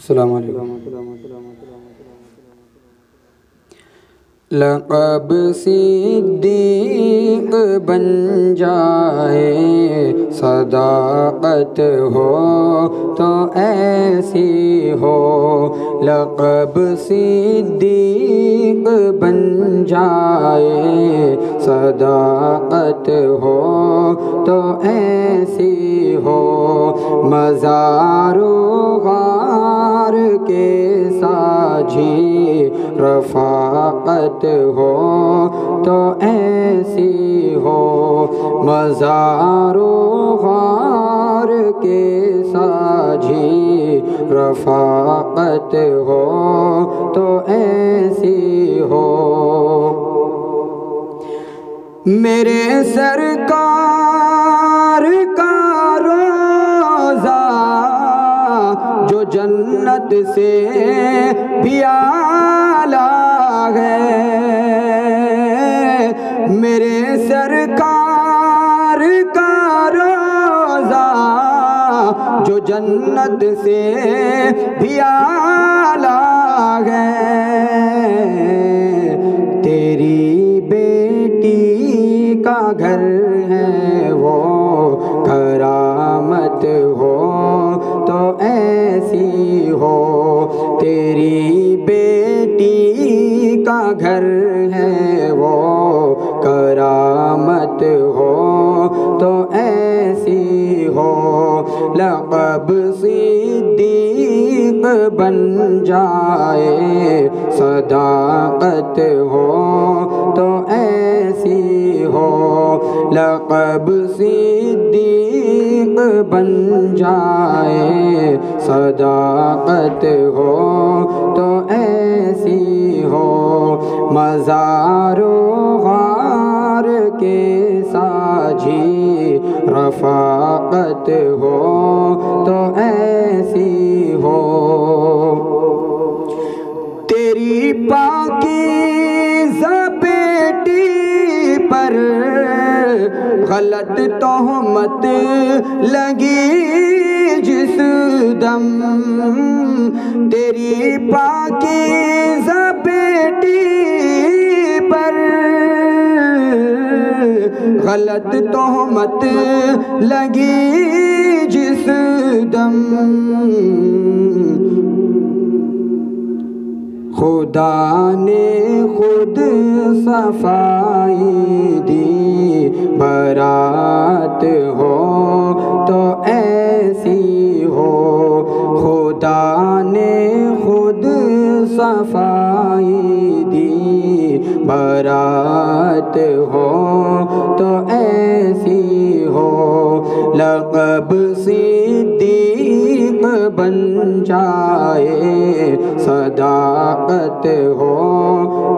السلام علیکم۔ لقب صدیق بن جائے، صداقت ہو تو ایسی ہو۔ لقب صدیق بن جائے، صداقت ہو تو ایسی ہو۔ مزار و غار کے ساجی رفاقت ہو تو ایسی ہو۔ مزار و غار کے ساجی رفاقت ہو تو ایسی ہو۔ میرے سرکار کا روضہ جو جنت سے بھی اعلیٰ ہے، میرے سرکار کا روضہ جو جنت سے بھی اعلیٰ ہے۔ تیری بیٹی کا گھر ہے وہ، کرامت ہو تو ایسی ہو۔ تیری بیٹی کا گھر ہے وہ، کرامت ہو تو ایسی ہو۔ لقب صدیق بن جائے، صداقت ہو تو ایسی ہو۔ لقب صدیق بن جائے، صداقت ہو تو ایسی ہو۔ مزار و غار کے ساجی رفاقت ہو تو ایسی ہو۔ تیری پاکیزہ بیٹی پر غلط تہمت لگی جس دم، تیری پاکیزہ بیٹی پر غلط تہمت لگی جس دم، خدا نے خود صفائی دی، برات ہو تو ایسی ہو۔ خدا نے خود صفائی دی، برات ہو تو ایسی ہو۔ لقب صدیق بن جائے، صداقت ہو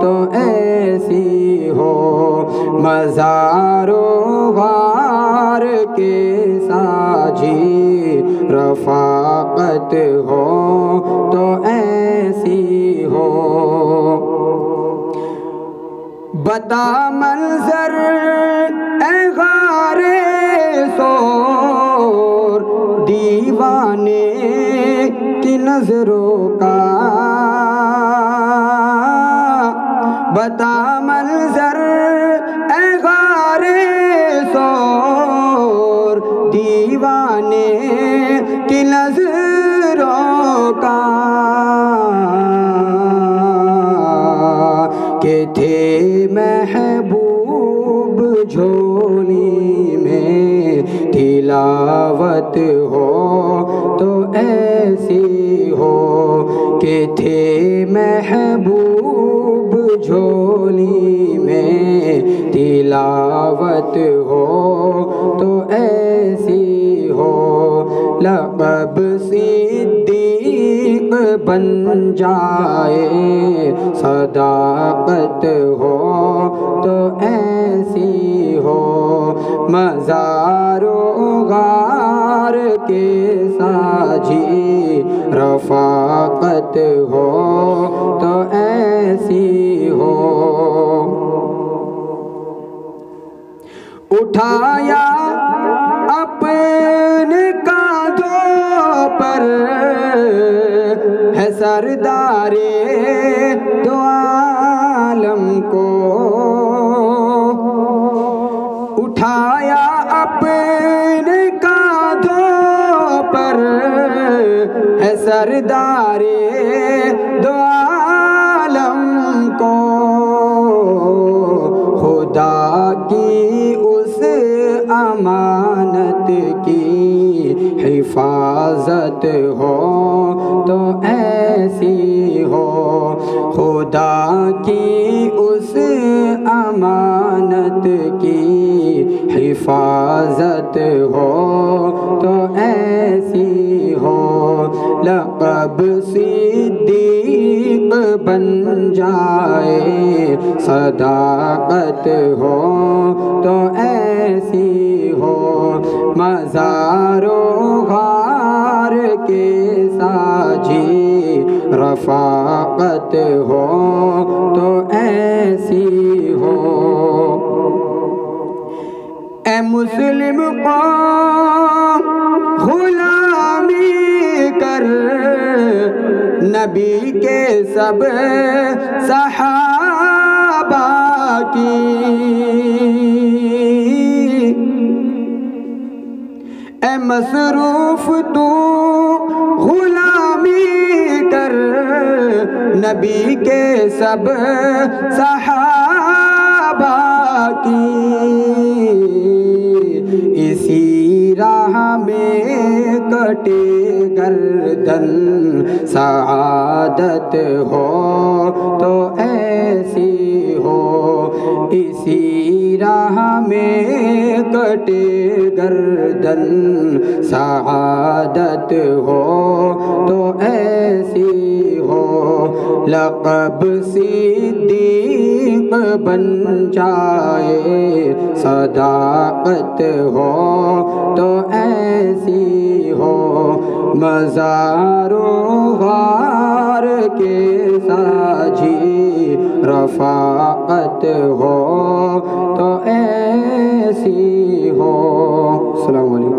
تو ایسی ہو۔ مزار و غار کے ساجی رفاقت ہو تو ایسی ہو۔ بتا منظر اے غار سور دیوانے کی نظروں کا، بتا منظر اے غار سور دیوانے کی نظروں کا، کہ تھے محبوب جھولی میں، تلاوت ہو تو ایسی ہو۔ کہ تھے محبوب جھولی میں، تلاوت ہو تو ایسی ہو۔ لقب صدیق بن جائے، صداقت ہو تو ایسی ہو۔ مزار و غار کے ساجی رفاقت ہو تو ایسی ہو۔ اٹھایا اپنے کاندھوں پر سردار دو عالم کو اٹھایا اپنے کاندھوں پر ہے سردار دو عالم کو خدا کی اس امانت کی حفاظت ہو تو ایسی ہو خدا کی اس امانت کی حفاظت ہو تو ایسی ہو لقب صدیق بن جائے صداقت ہو تو ایسی ہو مزار و غار کے ساجی رفاقت ہو تو ایسی ہو اے مسلم قوم غلامی کر نبی کے سب صحابہ کی اے مصروف تو غلامی کر نبی کے سب صحابہ کی اسی راہ میں کٹے گردن سعادت ہو تو ایسی ہو اسی راہ میں کٹے گردن سعادت ہو تو ایسی ہو لقب صدیق بن جائے صداقت ہو تو ایسی ہو مزار و غار کے ساجی رفاقت ہو تو ایسی ہو. السلام علیکم.